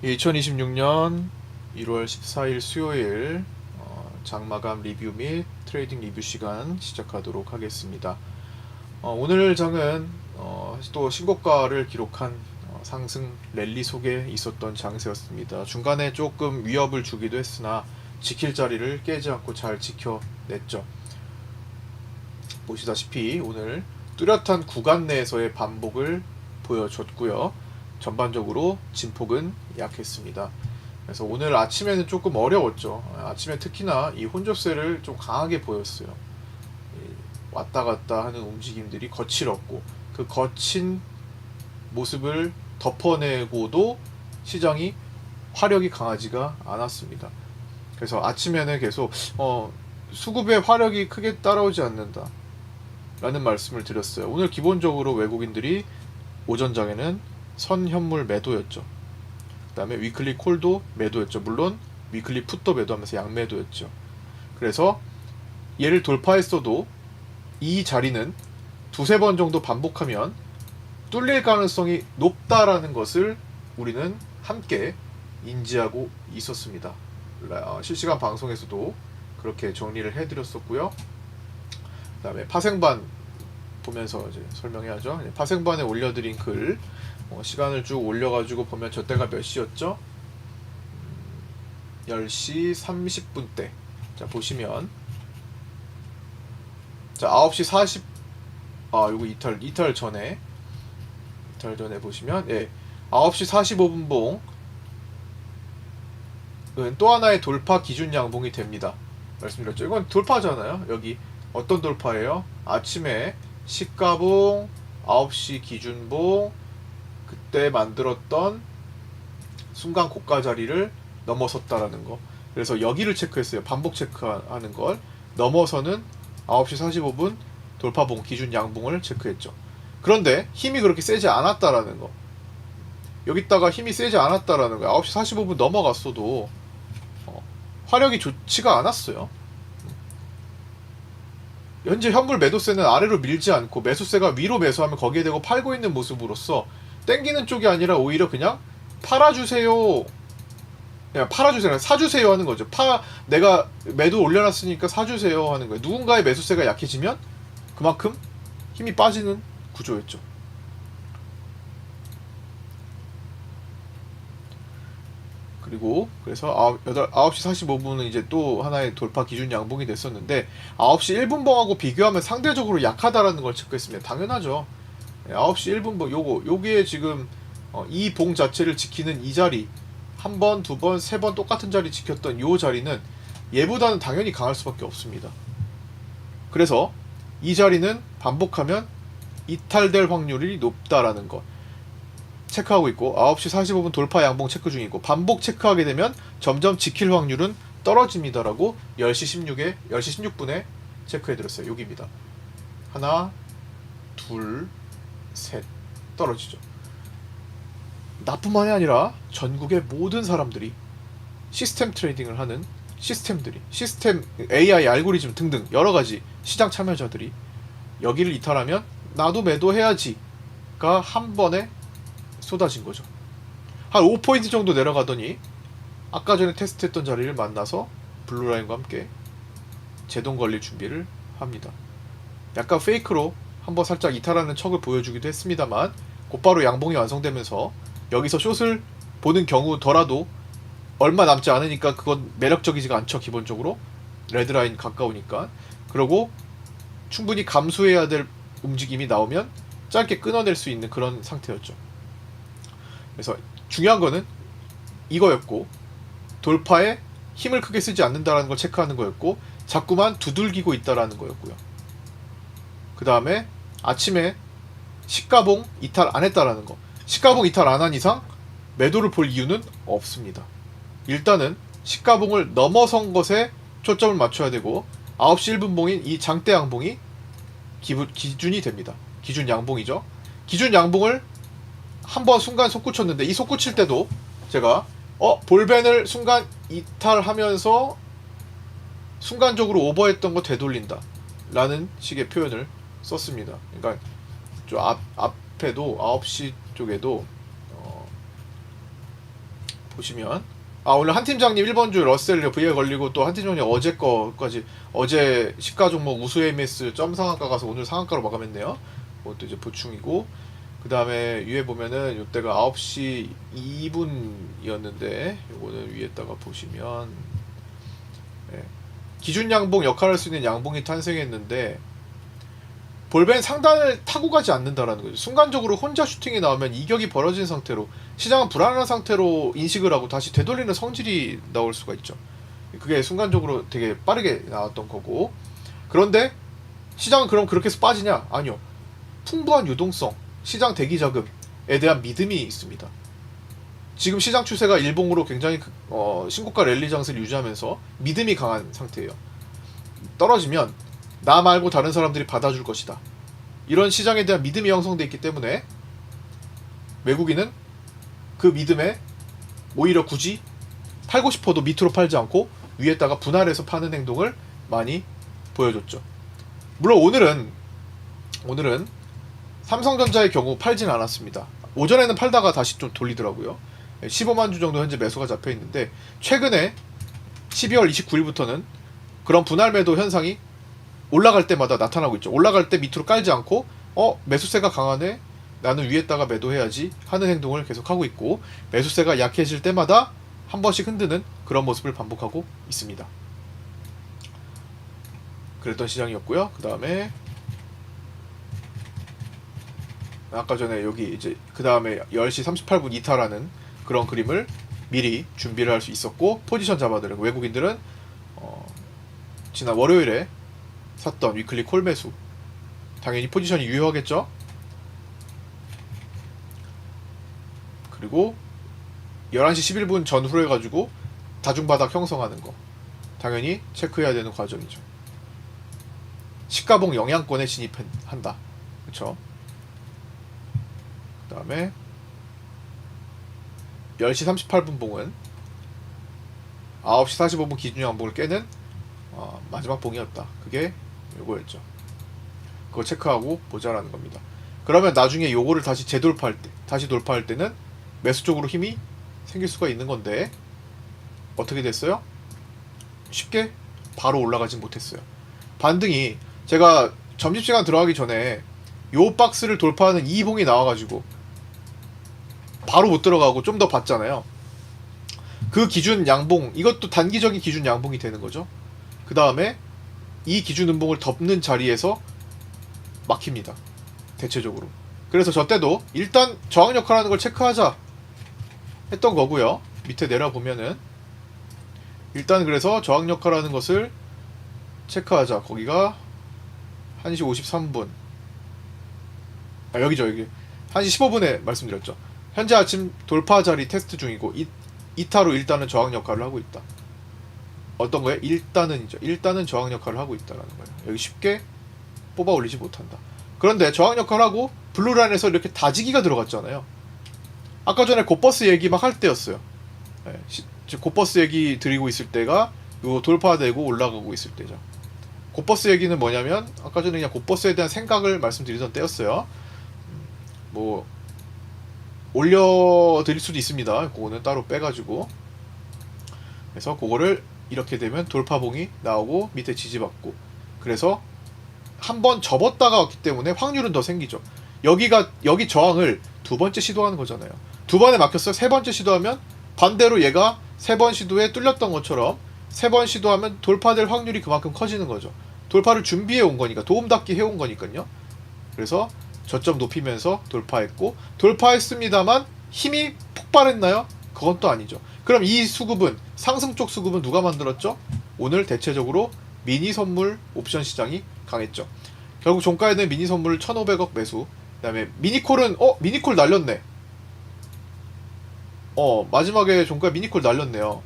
2026년 1월 14일 수요일 장마감 리뷰 및 트레이딩 리뷰 시간 시작하도록 하겠습니다. 오늘 장은 또 신고가를 기록한 상승 랠리 속에 있었던 장세였습니다. 중간에 조금 위협을 주기도 했으나 지킬 자리를 깨지 않고 잘 지켜냈죠. 보시다시피 오늘 뚜렷한 구간 내에서의 반복을 보여줬고요. 전반적으로 진폭은 약했습니다. 그래서 오늘 아침에는 조금 어려웠죠. 아침에 특히나 이 혼조세를 좀 강하게 보였어요. 왔다 갔다 하는 움직임들이 거칠었고, 그 거친 모습을 덮어내고도 시장이 화력이 강하지가 않았습니다. 그래서 아침에는 계속 수급의 화력이 크게 따라오지 않는다 라는 말씀을 드렸어요. 오늘 기본적으로 외국인들이 오전장에는 선현물 매도였죠. 그 다음에 위클리 콜도 매도였죠. 물론 위클리 풋도 매도하면서 양매도였죠. 그래서 얘를 돌파했어도 이 자리는 두세 번 정도 반복하면 뚫릴 가능성이 높다라는 것을 우리는 함께 인지하고 있었습니다. 실시간 방송에서도 그렇게 정리를 해드렸었고요. 그 다음에 파생반 보면서 이제 설명해야죠. 파생반에 올려드린 글 시간을 쭉 올려가지고 보면 저 때가 몇 시였죠? 10시 30분대. 자 보시면 자 9시 40 요거 이탈 전에 보시면 9시 45분봉 또 하나의 돌파 기준 양봉이 됩니다. 말씀드렸죠. 이건 돌파잖아요. 여기 어떤 돌파예요? 아침에 시가봉 9시 기준봉 그때 만들었던 순간 고가 자리를 넘어섰다라는 거. 그래서 여기를 체크했어요. 반복 체크하는 걸. 넘어서는 9시 45분 돌파봉 기준 양봉을 체크했죠. 그런데 힘이 그렇게 세지 않았다라는 거. 여기다가 힘이 세지 않았다라는 거야. 9시 45분 넘어갔어도 화력이 좋지가 않았어요. 현재 현물 매도세는 아래로 밀지 않고 매수세가 위로 매수하면 거기에 대고 팔고 있는 모습으로서 땡기는 쪽이 아니라 오히려 그냥 팔아주세요. 그냥 팔아주세요. 사주세요 하는 거죠. 내가 매도 올려놨으니까 사주세요 하는 거예요. 누군가의 매수세가 약해지면 그만큼 힘이 빠지는 구조였죠. 그리고 그래서 9시 45분은 이제 또 하나의 돌파 기준 양봉이 됐었는데 9시 1분봉하고 비교하면 상대적으로 약하다라는 걸 체크했습니다. 당연하죠. 9시 1분봉 요기에 지금 이 봉 자체를 지키는 이 자리 한 번, 두 번, 세 번 똑같은 자리 지켰던 요 자리는 얘보다는 당연히 강할 수밖에 없습니다. 그래서 이 자리는 반복하면 이탈될 확률이 높다라는 것 체크하고 있고 9시 45분 돌파 양봉 체크 중이고 반복 체크하게 되면 점점 지킬 확률은 떨어집니다라고 10시 16분에 체크해드렸어요. 여기입니다. 하나, 둘, 셋 떨어지죠. 나뿐만이 아니라 전국의 모든 사람들이 시스템 트레이딩을 하는 시스템 AI 알고리즘 등등 여러가지 시장 참여자들이 여기를 이탈하면 나도 매도해야지가 한 번에 쏟아진 거죠. 한 5포인트 정도 내려가더니 아까 전에 테스트했던 자리를 만나서 블루라인과 함께 제동 걸릴 준비를 합니다. 약간 페이크로 한번 살짝 이탈하는 척을 보여주기도 했습니다만 곧바로 양봉이 완성되면서 여기서 숏을 보는 경우더라도 얼마 남지 않으니까 그건 매력적이지가 않죠. 기본적으로 레드라인 가까우니까. 그러고 충분히 감수해야 될 움직임이 나오면 짧게 끊어낼 수 있는 그런 상태였죠. 그래서 중요한 거는 이거였고 돌파에 힘을 크게 쓰지 않는다라는 걸 체크하는 거였고 자꾸만 두들기고 있다라는 거였고요. 그 다음에 아침에 시가봉 이탈 안 했다라는 거. 시가봉 이탈 안 한 이상 매도를 볼 이유는 없습니다. 일단은 시가봉을 넘어선 것에 초점을 맞춰야 되고 9시 1분봉인 이 장대 양봉이 기준이 됩니다. 기준 양봉이죠. 기준 양봉을 한번 순간 솟구쳤는데 이 솟구칠 때도 제가 볼벤을 순간 이탈하면서 순간적으로 오버했던 거 되돌린다 라는 식의 표현을 썼습니다. 그러니까 저 앞에도 9시 쪽에도 보시면 오늘 한 팀장님 1번주 러셀 V에 걸리고 또 한 팀장님 어제 거까지 어제 시가 종목 우수 AMS 점 상한가 가서 오늘 상한가로 마감했네요. 그것도 이제 보충이고 그 다음에 위에 보면은 이때가 9시 2분이었는데 요거는 위에다가 보시면 기준 양봉 역할을 할 수 있는 양봉이 탄생했는데 볼벤 상단을 타고 가지 않는다라는 거죠. 순간적으로 혼자 슈팅이 나오면 이격이 벌어진 상태로 시장은 불안한 상태로 인식을 하고 다시 되돌리는 성질이 나올 수가 있죠. 그게 순간적으로 되게 빠르게 나왔던 거고 그런데 시장은 그럼 그렇게 해서 빠지냐? 아니요. 풍부한 유동성, 시장 대기 자금에 대한 믿음이 있습니다. 지금 시장 추세가 일봉으로 굉장히 신고가 랠리 장세를 유지하면서 믿음이 강한 상태예요. 떨어지면 나 말고 다른 사람들이 받아줄 것이다. 이런 시장에 대한 믿음이 형성되어 있기 때문에 외국인은 그 믿음에 오히려 굳이 팔고 싶어도 밑으로 팔지 않고 위에다가 분할해서 파는 행동을 많이 보여줬죠. 물론 오늘은 삼성전자의 경우 팔진 않았습니다. 오전에는 팔다가 다시 좀 돌리더라고요. 15만 주 정도 현재 매수가 잡혀 있는데 최근에 12월 29일부터는 그런 분할 매도 현상이 올라갈 때마다 나타나고 있죠. 올라갈 때 밑으로 깔지 않고 매수세가 강하네 나는 위에다가 매도해야지 하는 행동을 계속하고 있고 매수세가 약해질 때마다 한 번씩 흔드는 그런 모습을 반복하고 있습니다. 그랬던 시장이었고요. 그 다음에 아까 전에 여기 이제 그 다음에 10시 38분 이탈하는 그런 그림을 미리 준비를 할 수 있었고 포지션 잡아드는 외국인들은 지난 월요일에 샀던 위클리 콜 매수 당연히 포지션이 유효하겠죠. 그리고 11시 11분 전후로 해가지고 다중바닥 형성하는 거 당연히 체크해야 되는 과정이죠. 시가봉 영향권에 진입한다. 그쵸? 그 다음에 10시 38분 봉은 9시 45분 기준 양봉을 깨는 마지막 봉이었다. 그게 요거였죠. 그거 체크하고 보자라는 겁니다. 그러면 나중에 요거를 다시 돌파할 때는 매수 쪽으로 힘이 생길 수가 있는 건데 어떻게 됐어요? 쉽게 바로 올라가진 못했어요. 반등이 제가 점심시간 들어가기 전에 요 박스를 돌파하는 이 봉이 나와가지고 바로 못 들어가고 좀 더 봤잖아요. 그 기준 양봉 이것도 단기적인 기준 양봉이 되는 거죠. 그 다음에 이 기준 음봉을 덮는 자리에서 막힙니다. 대체적으로. 그래서 저 때도 일단 저항 역할하는 걸 체크하자 했던 거고요. 밑에 내려보면은 일단 그래서 저항 역할하는 것을 체크하자. 거기가 1시 53분 여기죠. 여기 1시 15분에 말씀드렸죠. 현재 아침 돌파 자리 테스트 중이고 이타로 일단은 저항 역할을 하고 있다. 어떤 거예요? 일단은 저항 역할을 하고 있다라는 거예요. 여기 쉽게 뽑아 올리지 못한다. 그런데 저항 역할을 하고 블루라인에서 이렇게 다지기가 들어갔잖아요. 아까 전에 곧버스 얘기 막 할 때였어요. 곧버스 얘기 드리고 있을 때가 요 돌파되고 올라가고 있을 때죠. 곧버스 얘기는 뭐냐면 아까 전에 그냥 곧버스에 대한 생각을 말씀드리던 때였어요. 뭐 올려드릴 수도 있습니다. 그거는 따로 빼가지고. 그래서 그거를 이렇게 되면 돌파봉이 나오고 밑에 지지받고 그래서 한번 접었다가 왔기 때문에 확률은 더 생기죠. 여기 저항을 두 번째 시도하는 거잖아요. 두 번에 막혔어요. 세 번째 시도하면 반대로 얘가 세 번 시도에 뚫렸던 것처럼 세 번 시도하면 돌파될 확률이 그만큼 커지는 거죠. 돌파를 준비해 온 거니까 도움닫기 해온 거니까요. 그래서 저점 높이면서 돌파했습니다만 힘이 폭발했나요? 그건 또 아니죠. 그럼 이 수급은 상승 쪽 수급은 누가 만들었죠? 오늘 대체적으로 미니 선물 옵션 시장이 강했죠. 결국 종가에는 미니 선물 1,500억 매수. 그다음에 미니콜은 미니콜 날렸네. 마지막에 종가 미니콜 날렸네요.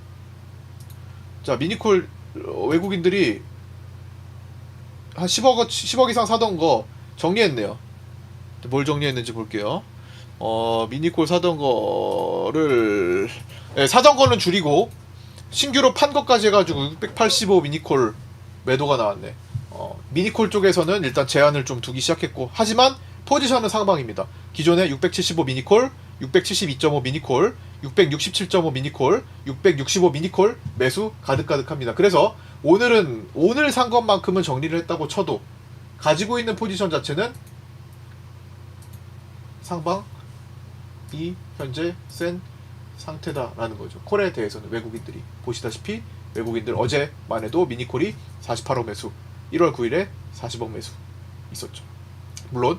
자, 미니콜 외국인들이 한 10억 이상 사던 거 정리했네요. 뭘 정리했는지 볼게요. 미니콜 사던 거를 사던 거는 줄이고 신규로 판 것까지 해가지고 685 미니콜 매도가 나왔네. 미니콜 쪽에서는 일단 제한을 좀 두기 시작했고 하지만 포지션은 상방입니다. 기존에 675 미니콜, 672.5 미니콜, 667.5 미니콜, 665 미니콜 매수 가득가득합니다. 그래서 오늘 산 것만큼은 정리를 했다고 쳐도 가지고 있는 포지션 자체는 상방이 현재 센 상태다라는 거죠. 콜에 대해서는 외국인들이 보시다시피 외국인들 어제만 해도 미니콜이 48억 매수, 1월 9일에 40억 매수 있었죠. 물론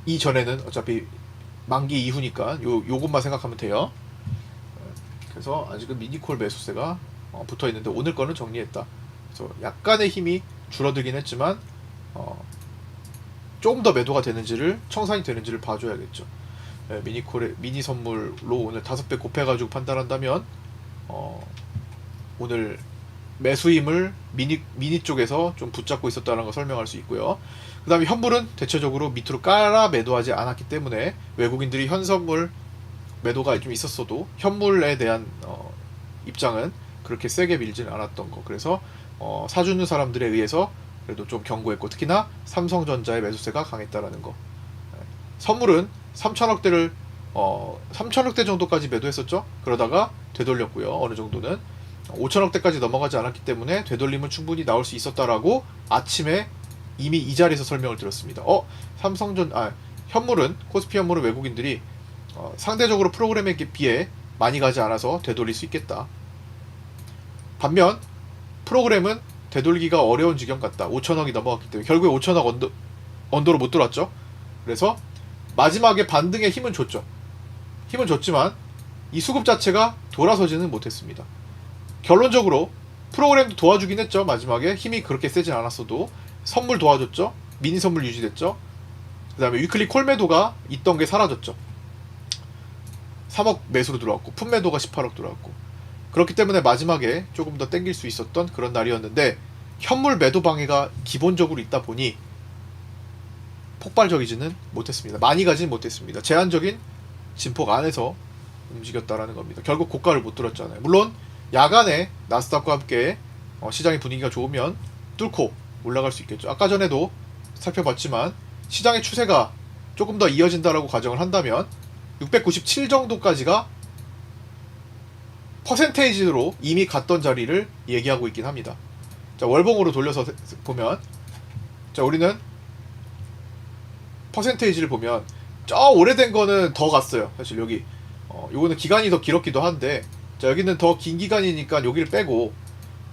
이전에는 어차피 만기 이후니까 요것만 생각하면 돼요. 그래서 아직은 미니콜 매수세가 붙어 있는데 오늘 거는 정리했다. 그래서 약간의 힘이 줄어들긴 했지만 조금 더 매도가 되는지를 청산이 되는지를 봐줘야겠죠. 미니콜의 미니 선물로 오늘 5배 곱해가지고 판단한다면 오늘 매수 힘을 미니 쪽에서 좀 붙잡고 있었다는 걸 설명할 수 있고요. 그 다음에 현물은 대체적으로 밑으로 깔아 매도하지 않았기 때문에 외국인들이 현선물 매도가 좀 있었어도 현물에 대한 입장은 그렇게 세게 밀지는 않았던 거. 그래서 사주는 사람들에 의해서 그래도 좀 견고했고 특히나 삼성전자의 매수세가 강했다라는 거. 선물은 3천억대를 3천억대 정도까지 매도했었죠. 그러다가 되돌렸고요. 어느 정도는 5천억대까지 넘어가지 않았기 때문에 되돌림은 충분히 나올 수 있었다라고 아침에 이미 이 자리에서 설명을 드렸습니다. 현물은 코스피 현물은 외국인들이 상대적으로 프로그램에 비해 많이 가지 않아서 되돌릴 수 있겠다. 반면 프로그램은 되돌리기가 어려운 지경 같다. 5천억이 넘어갔기 때문에 결국에 5천억 언더로 못 들어왔죠. 그래서 마지막에 반등에 힘은 줬죠. 힘은 줬지만 이 수급 자체가 돌아서지는 못했습니다. 결론적으로 프로그램도 도와주긴 했죠. 마지막에 힘이 그렇게 세진 않았어도 선물 도와줬죠. 미니 선물 유지됐죠. 그 다음에 위클리 콜 매도가 있던 게 사라졌죠. 3억 매수로 들어왔고 풋 매도가 18억 들어왔고 그렇기 때문에 마지막에 조금 더 땡길 수 있었던 그런 날이었는데 현물 매도 방해가 기본적으로 있다 보니 폭발적이지는 못했습니다. 많이 가지는 못했습니다. 제한적인 진폭 안에서 움직였다라는 겁니다. 결국 고가를 못 뚫었잖아요. 물론 야간에 나스닥과 함께 시장의 분위기가 좋으면 뚫고 올라갈 수 있겠죠. 아까 전에도 살펴봤지만 시장의 추세가 조금 더 이어진다라고 가정을 한다면 697 정도까지가 퍼센테이지로 이미 갔던 자리를 얘기하고 있긴 합니다. 자, 월봉으로 돌려서 보면 자, 우리는 퍼센테이지를 보면 저 오래된 거는 더 갔어요. 사실 여기 요거는 기간이 더 길었기도 한데 자, 여기는 더 긴 기간이니까 여기를 빼고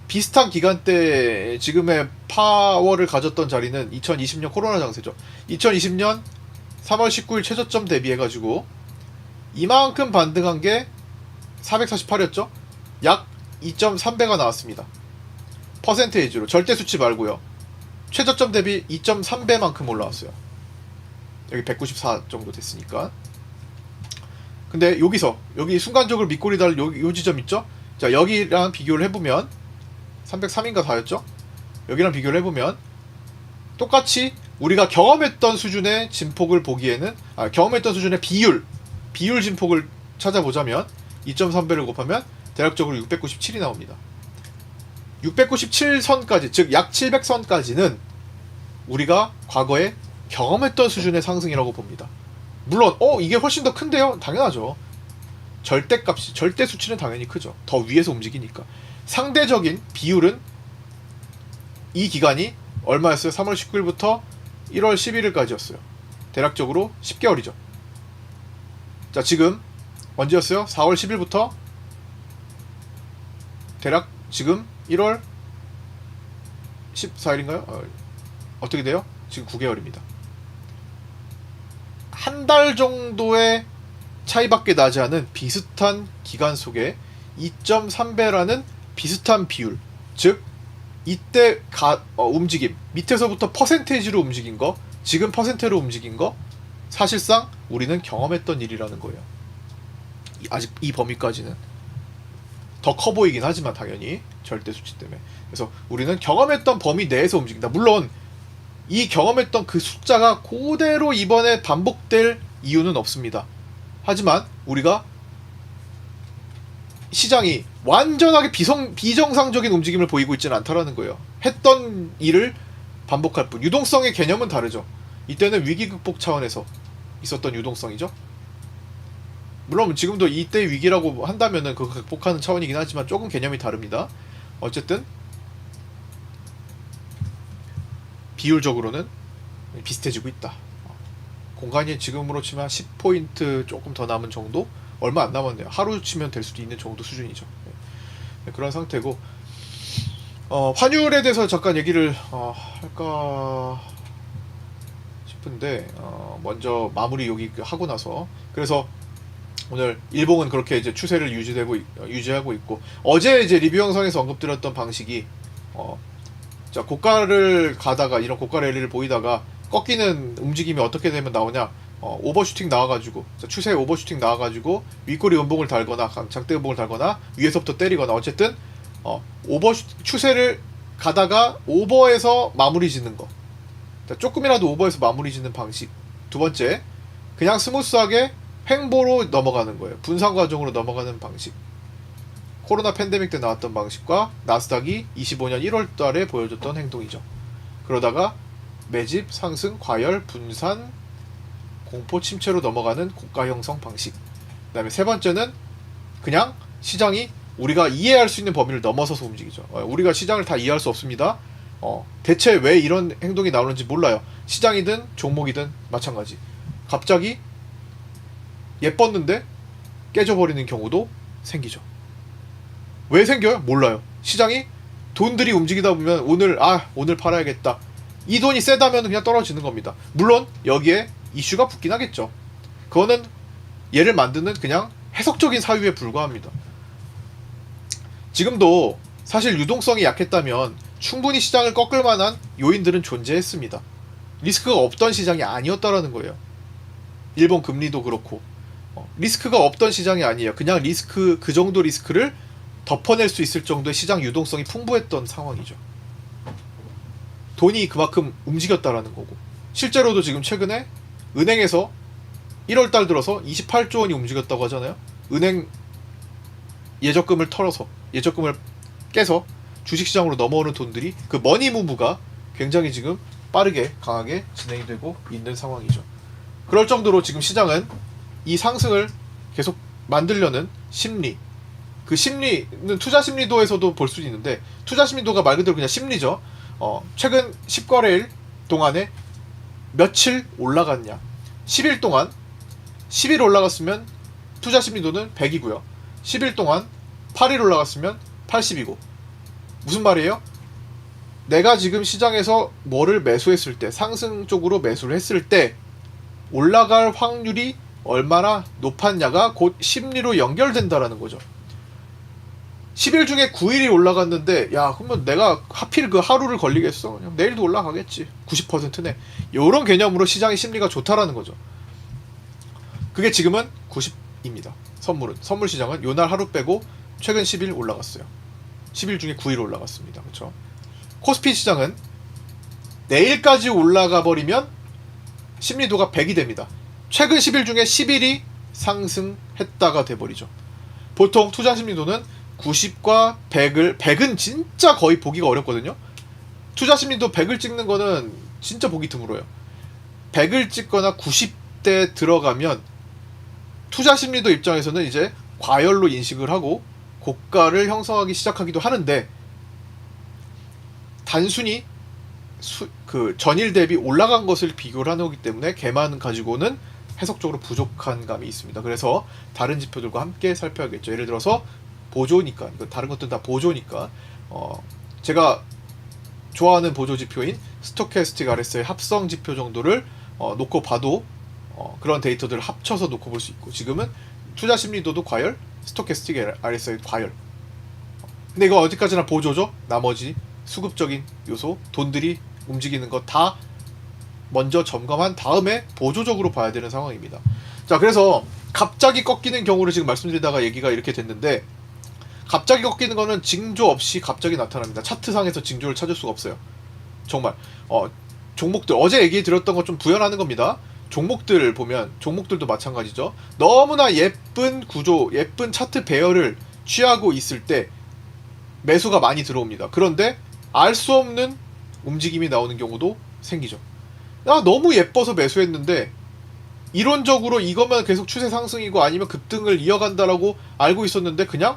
비슷한 기간대 지금의 파워를 가졌던 자리는 2020년 코로나 장세죠. 2020년 3월 19일 최저점 대비해가지고 이만큼 반등한 게 448이었죠. 약 2.3배가 나왔습니다. 퍼센테이지로 절대 수치 말고요. 최저점 대비 2.3배만큼 올라왔어요. 여기 194 정도 됐으니까. 근데 여기 순간적으로 밑골이 달 요 지점 있죠? 자, 여기랑 비교를 해보면 303인가 4였죠? 여기랑 비교를 해보면 똑같이 우리가 경험했던 수준의 진폭을 보기에는 경험했던 수준의 비율 진폭을 찾아보자면 2.3배를 곱하면 대략적으로 697이 나옵니다. 697선까지 즉 약 700선까지는 우리가 과거에 경험했던 수준의 상승이라고 봅니다. 물론 이게 훨씬 더 큰데요? 당연하죠. 절대값이 절대 수치는 당연히 크죠. 더 위에서 움직이니까. 상대적인 비율은 이 기간이 얼마였어요? 3월 19일부터 1월 11일까지였어요. 대략적으로 10개월이죠. 자, 지금 언제였어요? 4월 10일부터 대략 지금 1월 14일인가요? 어떻게 돼요? 지금 9개월입니다. 한 달 정도의 차이밖에 나지 않은 비슷한 기간 속에 2.3배라는 비슷한 비율, 즉 이때 움직임, 밑에서부터 퍼센테이지로 움직인 거, 지금 퍼센트로 움직인 거, 사실상 우리는 경험했던 일이라는 거예요. 아직 이 범위까지는 더 커 보이긴 하지만 당연히 절대 수치 때문에. 그래서 우리는 경험했던 범위 내에서 움직인다. 물론 이 경험했던 그 숫자가 그대로 이번에 반복될 이유는 없습니다. 하지만 우리가 시장이 완전하게 비정상적인 움직임을 보이고 있지는 않다라는 거예요. 했던 일을 반복할 뿐. 유동성의 개념은 다르죠. 이때는 위기 극복 차원에서 있었던 유동성이죠. 물론 지금도 이때 위기라고 한다면은 그거 극복하는 차원이긴 하지만 조금 개념이 다릅니다. 어쨌든 비율적으로는 비슷해지고 있다. 공간이 지금으로 치면 10포인트 조금 더 남은 정도? 얼마 안 남았네요. 하루 치면 될 수도 있는 정도 수준이죠. 네, 그런 상태고, 환율에 대해서 잠깐 얘기를 할까 싶은데, 먼저 마무리 여기 하고 나서, 그래서 오늘 일봉은 그렇게 이제 추세를 유지하고 있고, 어제 이제 리뷰 영상에서 언급드렸던 방식이 자, 고가를 가다가 이런 고가 랠리를 보이다가 꺾이는 움직임이 어떻게 되면 나오냐, 오버슈팅 나와가지고, 자, 추세 오버슈팅 나와가지고 윗꼬리 음봉을 달거나 장대 음봉을 달거나 위에서부터 때리거나, 어쨌든 추세를 가다가 오버에서 마무리 짓는 거. 자, 조금이라도 오버에서 마무리 짓는 방식. 두 번째, 그냥 스무스하게 횡보로 넘어가는 거예요. 분산 과정으로 넘어가는 방식. 코로나 팬데믹 때 나왔던 방식과 나스닥이 25년 1월 달에 보여줬던 행동이죠. 그러다가 매집, 상승, 과열, 분산, 공포 침체로 넘어가는 고가 형성 방식. 그 다음에 세 번째는 그냥 시장이 우리가 이해할 수 있는 범위를 넘어서서 움직이죠. 우리가 시장을 다 이해할 수 없습니다. 대체 왜 이런 행동이 나오는지 몰라요. 시장이든 종목이든 마찬가지. 갑자기 예뻤는데 깨져버리는 경우도 생기죠. 왜 생겨요? 몰라요. 시장이 돈들이 움직이다 보면 오늘 팔아야겠다. 이 돈이 세다면 그냥 떨어지는 겁니다. 물론 여기에 이슈가 붙긴 하겠죠. 그거는 얘를 만드는 그냥 해석적인 사유에 불과합니다. 지금도 사실 유동성이 약했다면 충분히 시장을 꺾을 만한 요인들은 존재했습니다. 리스크가 없던 시장이 아니었다라는 거예요. 일본 금리도 그렇고 리스크가 없던 시장이 아니에요. 그냥 그 정도 리스크를 덮어낼 수 있을 정도의 시장 유동성이 풍부했던 상황이죠. 돈이 그만큼 움직였다라는 거고, 실제로도 지금 최근에 은행에서 1월달 들어서 28조 원이 움직였다고 하잖아요. 은행 예적금을 털어서, 예적금을 깨서 주식시장으로 넘어오는 돈들이, 그 머니무브가 굉장히 지금 빠르게 강하게 진행이 되고 있는 상황이죠. 그럴 정도로 지금 시장은 이 상승을 계속 만들려는 심리, 그 심리는 투자 심리도에서도 볼 수 있는데, 투자 심리도가 말 그대로 그냥 심리죠. 최근 10거래일 동안에 며칠 올라갔냐. 10일 동안 10일 올라갔으면 투자 심리도는 100이고요. 10일 동안 8일 올라갔으면 80이고. 무슨 말이에요? 내가 지금 시장에서 뭐를 매수했을 때, 상승 쪽으로 매수를 했을 때 올라갈 확률이 얼마나 높았냐가 곧 심리로 연결된다라는 거죠. 10일 중에 9일이 올라갔는데, 야, 그러면 내가 하필 그 하루를 걸리겠어? 그냥 내일도 올라가겠지. 90%네. 요런 개념으로 시장의 심리가 좋다라는 거죠. 그게 지금은 90입니다. 선물 시장은 요날 하루 빼고 최근 10일 올라갔어요. 10일 중에 9일 올라갔습니다. 그렇죠? 코스피 시장은 내일까지 올라가 버리면 심리도가 100이 됩니다. 최근 10일 중에 10일이 상승했다가 돼버리죠. 보통 투자 심리도는 90과 100은 진짜 거의 보기가 어렵거든요. 투자 심리도 100을 찍는 거는 진짜 보기 드물어요. 100을 찍거나 90대 들어가면 투자 심리도 입장에서는 이제 과열로 인식을 하고 고가를 형성하기 시작하기도 하는데, 단순히 그 전일 대비 올라간 것을 비교를 하는 거기 때문에 걔만 가지고는 해석적으로 부족한 감이 있습니다. 그래서 다른 지표들과 함께 살펴야겠죠. 예를 들어서 보조니까, 다른 것들은 다 보조니까, 제가 좋아하는 보조 지표인 스토캐스틱 RSI 합성 지표 정도를 놓고 봐도 그런 데이터들을 합쳐서 놓고 볼 수 있고, 지금은 투자 심리도도 과열, 스토캐스틱 RSI 과열. 근데 이거 어디까지나 보조죠. 나머지 수급적인 요소, 돈들이 움직이는 거 다 먼저 점검한 다음에 보조적으로 봐야 되는 상황입니다. 자, 그래서 갑자기 꺾이는 경우를 지금 말씀드리다가 얘기가 이렇게 됐는데, 갑자기 꺾이는 거는 징조 없이 갑자기 나타납니다. 차트상에서 징조를 찾을 수가 없어요. 정말 종목들, 어제 얘기 드렸던 것 좀 부연하는 겁니다. 종목들 보면, 종목들도 마찬가지죠. 너무나 예쁜 구조, 예쁜 차트 배열을 취하고 있을 때 매수가 많이 들어옵니다. 그런데 알 수 없는 움직임이 나오는 경우도 생기죠. 야, 너무 예뻐서 매수했는데 이론적으로 이것만 계속 추세 상승이고 아니면 급등을 이어간다라고 알고 있었는데 그냥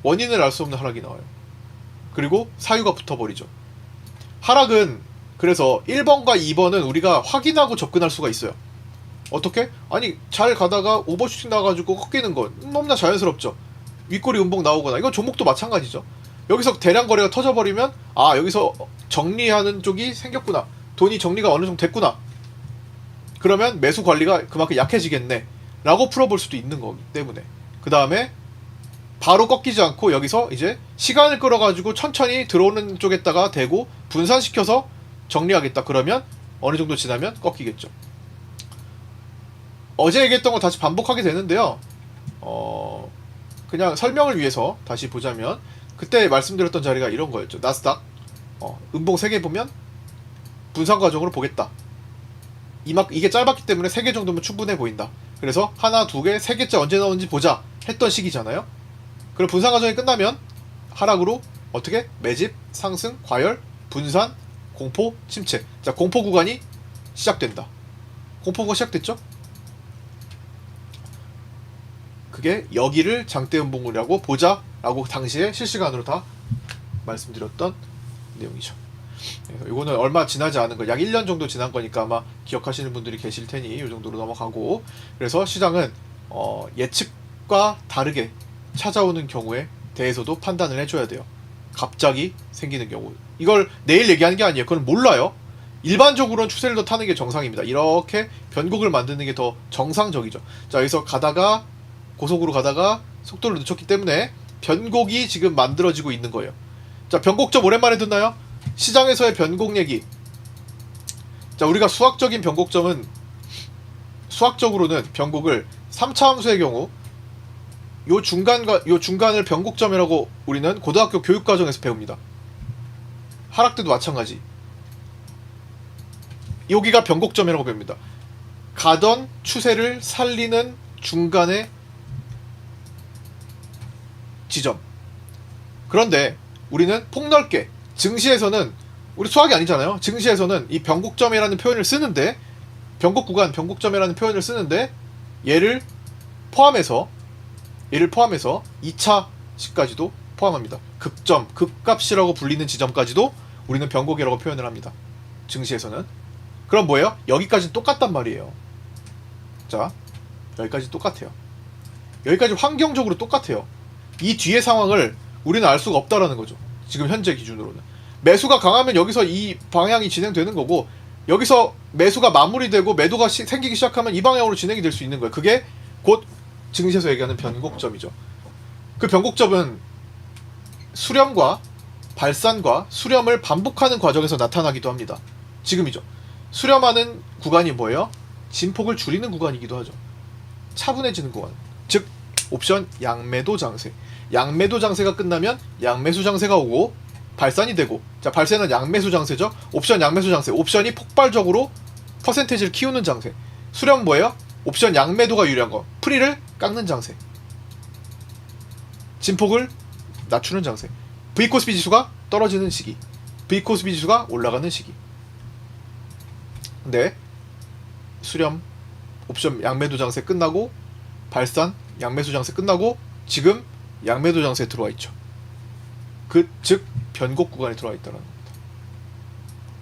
원인을 알 수 없는 하락이 나와요. 그리고 사유가 붙어버리죠. 하락은 그래서 1번과 2번은 우리가 확인하고 접근할 수가 있어요. 어떻게? 아니 잘 가다가 오버슈팅 나가지고 꺾이는 건 너무나 자연스럽죠. 윗꼬리 음봉 나오거나 이건 종목도 마찬가지죠. 여기서 대량 거래가 터져버리면 아 여기서 정리하는 쪽이 생겼구나. 돈이 정리가 어느 정도 됐구나. 그러면 매수 관리가 그만큼 약해지겠네 라고 풀어볼 수도 있는 거기 때문에 그 다음에 바로 꺾이지 않고 여기서 이제 시간을 끌어가지고 천천히 들어오는 쪽에다가 대고 분산시켜서 정리하겠다. 그러면 어느 정도 지나면 꺾이겠죠. 어제 얘기했던 거 다시 반복하게 되는데요. 그냥 설명을 위해서 다시 보자면 그때 말씀드렸던 자리가 이런 거였죠. 나스닥 음봉 3개 보면 분산 과정으로 보겠다. 이게 짧았기 때문에 3개 정도면 충분해 보인다. 그래서 하나, 2개, 3개째 언제 나오는지 보자 했던 시기잖아요. 그럼 분산 과정이 끝나면 하락으로 어떻게? 매집, 상승, 과열, 분산, 공포, 침체. 자, 공포 구간이 시작된다. 공포 구간 시작됐죠? 그게 여기를 장대 음봉이라고 보자 라고 당시에 실시간으로 다 말씀드렸던 내용이죠. 그래서 이거는 얼마 지나지 않은 거, 약 1년 정도 지난 거니까 아마 기억하시는 분들이 계실 테니 이 정도로 넘어가고, 그래서 시장은 예측과 다르게 찾아오는 경우에 대해서도 판단을 해줘야 돼요. 갑자기 생기는 경우 이걸 내일 얘기하는 게 아니에요. 그건 몰라요. 일반적으로는 추세를 더 타는 게 정상입니다. 이렇게 변곡을 만드는 게 더 정상적이죠. 자, 여기서 가다가 고속으로 가다가 속도를 늦췄기 때문에 변곡이 지금 만들어지고 있는 거예요. 자, 변곡점 오랜만에 듣나요? 시장에서의 변곡 얘기. 자, 우리가 수학적인 변곡점은 수학적으로는 변곡을 3차 함수의 경우 요 중간을 변곡점이라고 우리는 고등학교 교육과정에서 배웁니다. 하락 때도 마찬가지. 여기가 변곡점이라고 배웁니다. 가던 추세를 살리는 중간의 지점. 그런데 우리는 폭넓게 증시에서는 우리 수학이 아니잖아요. 증시에서는 이 변곡점이라는 표현을 쓰는데 변곡 구간, 변곡점이라는 표현을 쓰는데 얘를 포함해서 2차시까지도 포함합니다. 극점, 극값이라고 불리는 지점까지도 우리는 변곡이라고 표현을 합니다. 증시에서는. 그럼 뭐예요? 여기까지는 똑같단 말이에요. 자, 여기까지 똑같아요. 여기까지 환경적으로 똑같아요. 이 뒤의 상황을 우리는 알 수가 없다라는 거죠. 지금 현재 기준으로는. 매수가 강하면 여기서 이 방향이 진행되는 거고, 여기서 매수가 마무리되고 매도가 생기기 시작하면 이 방향으로 진행이 될 수 있는 거예요. 그게 곧 증시에서 얘기하는 변곡점이죠. 그 변곡점은 수렴과 발산과 수렴을 반복하는 과정에서 나타나기도 합니다. 지금이죠. 수렴하는 구간이 뭐예요? 진폭을 줄이는 구간이기도 하죠. 차분해지는 구간. 즉 옵션 양매도 장세. 양매도 장세가 끝나면 양매수 장세가 오고 발산이 되고, 자, 발산은 양매수 장세죠. 옵션 양매수 장세. 옵션이 폭발적으로 퍼센테이지를 키우는 장세. 수렴 뭐예요? 옵션 양매도가 유리한 거. 프리를 깎는 장세. 진폭을 낮추는 장세. V코스피 지수가 떨어지는 시기. V코스피 지수가 올라가는 시기. 근데 수렴 옵션 양매도 장세 끝나고 발산 양매수 장세 끝나고 지금 양매도 장세에 들어와 있죠. 즉 변곡 구간에 들어와 있다는 겁니다.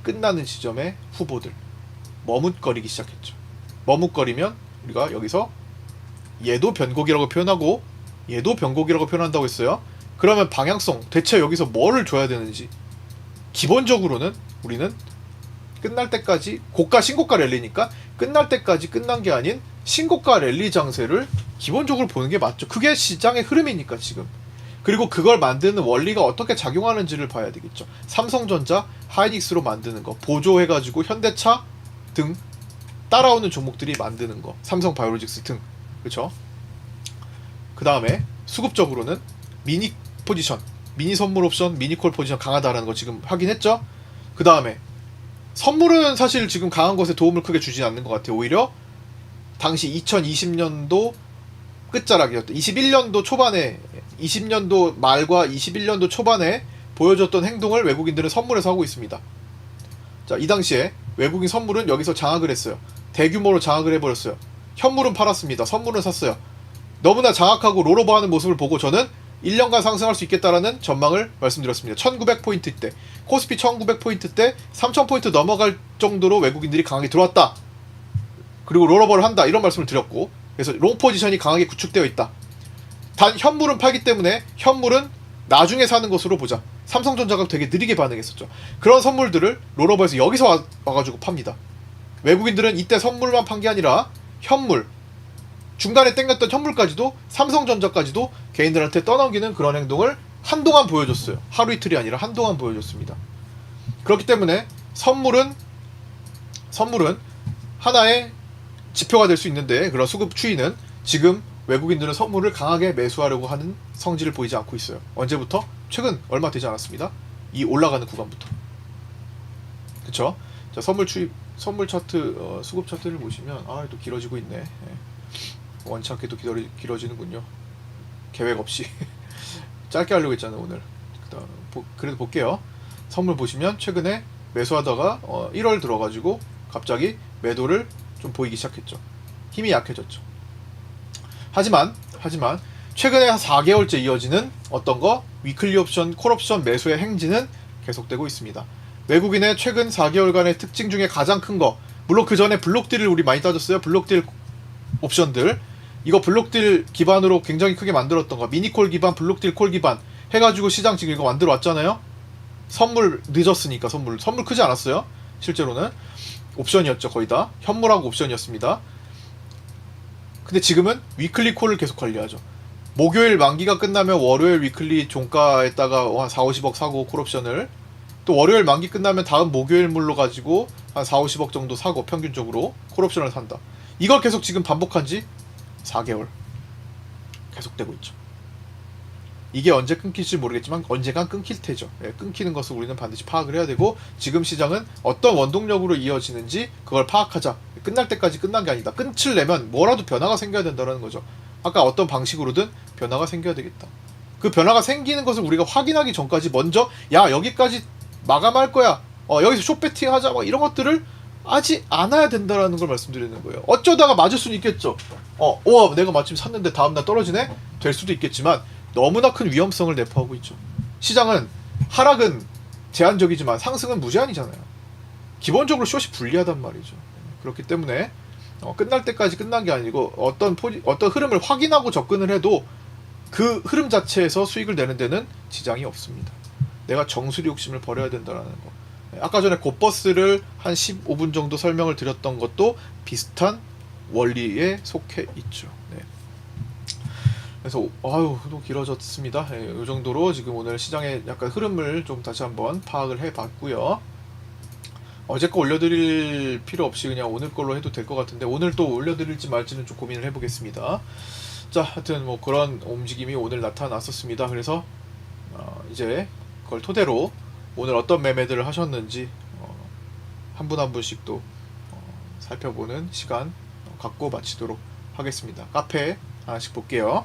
끝나는 지점의 후보들 머뭇거리기 시작했죠. 머뭇거리면 우리가 여기서 얘도 변곡이라고 표현하고 얘도 변곡이라고 표현한다고 했어요. 그러면 방향성, 대체 여기서 뭐를 줘야 되는지, 기본적으로는 우리는 끝날 때까지 고가 신고가 랠리니까 끝날 때까지 끝난 게 아닌 신고가 랠리 장세를 기본적으로 보는 게 맞죠. 그게 시장의 흐름이니까 지금. 그리고 그걸 만드는 원리가 어떻게 작용하는지를 봐야 되겠죠. 삼성전자, 하이닉스로 만드는 거, 보조해가지고 현대차 등 따라오는 종목들이 만드는 거, 삼성바이오로직스 등, 그렇죠. 그 다음에 수급적으로는 미니 포지션, 미니 선물 옵션, 미니콜 포지션 강하다라는 거 지금 확인했죠. 그 다음에 선물은 사실 지금 강한 것에 도움을 크게 주진 않는 것 같아요. 오히려 당시 2020년도 끝자락이었던 21년도 초반에, 20년도 말과 21년도 초반에 보여줬던 행동을 외국인들은 선물에서 하고 있습니다. 자, 이 당시에 외국인 선물은 여기서 장악을 했어요. 대규모로 장악을 해버렸어요. 현물은 팔았습니다. 선물은 샀어요. 너무나 장악하고 롤오버하는 모습을 보고 저는 1년간 상승할 수 있겠다라는 전망을 말씀드렸습니다. 1900포인트 때, 코스피 1900포인트 때 3000포인트 넘어갈 정도로 외국인들이 강하게 들어왔다. 그리고 롤오버를 한다. 이런 말씀을 드렸고, 그래서 롱 포지션이 강하게 구축되어 있다. 단 현물은 팔기 때문에 현물은 나중에 사는 것으로 보자. 삼성전자가 되게 느리게 반응했었죠. 그런 선물들을 롤오버에서 여기서 와가지고 팝니다. 외국인들은 이때 선물만 판 게 아니라 현물, 중간에 땡겼던 현물까지도, 삼성전자까지도 개인들한테 떠넘기는 그런 행동을 한동안 보여줬어요. 하루 이틀이 아니라 한동안 보여줬습니다. 그렇기 때문에 선물은 하나의 지표가 될 수 있는데, 그런 수급 추이는 지금 외국인들은 선물을 강하게 매수하려고 하는 성질을 보이지 않고 있어요. 언제부터? 최근 얼마 되지 않았습니다. 이 올라가는 구간부터. 그쵸? 자, 선물 차트, 수급 차트를 보시면, 또 길어지고 있네. 예. 원찮게도 길어지는군요. 계획 없이. 짧게 하려고 했잖아요, 오늘. 그래도 볼게요. 선물 보시면, 최근에 매수하다가, 1월 들어가지고, 갑자기 매도를 좀 보이기 시작했죠. 힘이 약해졌죠. 하지만 최근에 한 4개월째 이어지는 어떤 거? 위클리 옵션, 콜옵션 매수의 행진은 계속되고 있습니다. 외국인의 최근 4개월간의 특징 중에 가장 큰 거, 물론 그 전에 블록딜을 우리 많이 따졌어요. 블록딜 옵션들, 이거 블록딜 기반으로 굉장히 크게 만들었던 거, 미니콜 기반, 블록딜 콜 기반 해가지고 시장 지금 이거 만들어 왔잖아요. 선물 늦었으니까. 선물 크지 않았어요. 실제로는 옵션이었죠. 거의 다 현물하고 옵션이었습니다. 근데 지금은 위클리 콜을 계속 관리하죠. 목요일 만기가 끝나면 월요일 위클리 종가에다가 한 4-50억 사고, 콜옵션을 또 월요일 만기 끝나면 다음 목요일물로 가지고 한 4-50억 정도 사고, 평균적으로 콜옵션을 산다. 이걸 계속 지금 반복한 지 4개월 계속되고 있죠. 이게 언제 끊길지 모르겠지만 언젠간 끊길 테죠. 끊기는 것을 우리는 반드시 파악을 해야 되고, 지금 시장은 어떤 원동력으로 이어지는지 그걸 파악하자. 끝날 때까지 끝난 게 아니다. 끊치려면 뭐라도 변화가 생겨야 된다는 거죠. 아까 어떤 방식으로든 변화가 생겨야 되겠다. 그 변화가 생기는 것을 우리가 확인하기 전까지 먼저 여기까지 마감할 거야, 여기서 숏배팅 하자, 막 이런 것들을 하지 않아야 된다라는 걸 말씀드리는 거예요. 어쩌다가 맞을 수는 있겠죠. 내가 마침 샀는데 다음날 떨어지네? 될 수도 있겠지만 너무나 큰 위험성을 내포하고 있죠. 시장은 하락은 제한적이지만 상승은 무제한이잖아요. 기본적으로 숏이 불리하단 말이죠. 그렇기 때문에 끝날 때까지 끝난 게 아니고, 어떤 흐름을 확인하고 접근을 해도 그 흐름 자체에서 수익을 내는 데는 지장이 없습니다. 내가 정수리 욕심을 버려야 된다는 거. 아까 전에 곧버스를 한 15분 정도 설명을 드렸던 것도 비슷한 원리에 속해 있죠. 네. 그래서 또 길어졌습니다. 이 정도로 지금 오늘 시장의 약간 흐름을 좀 다시 한번 파악을 해봤고요. 어제 거 올려드릴 필요 없이 그냥 오늘 걸로 해도 될 것 같은데, 오늘 또 올려드릴지 말지는 좀 고민을 해보겠습니다. 자, 하여튼 뭐 그런 움직임이 오늘 나타났었습니다. 그래서 이제 그걸 토대로 오늘 어떤 매매들을 하셨는지 한 분 한 분씩 또 살펴보는 시간 갖고 마치도록 하겠습니다. 카페 하나씩 볼게요.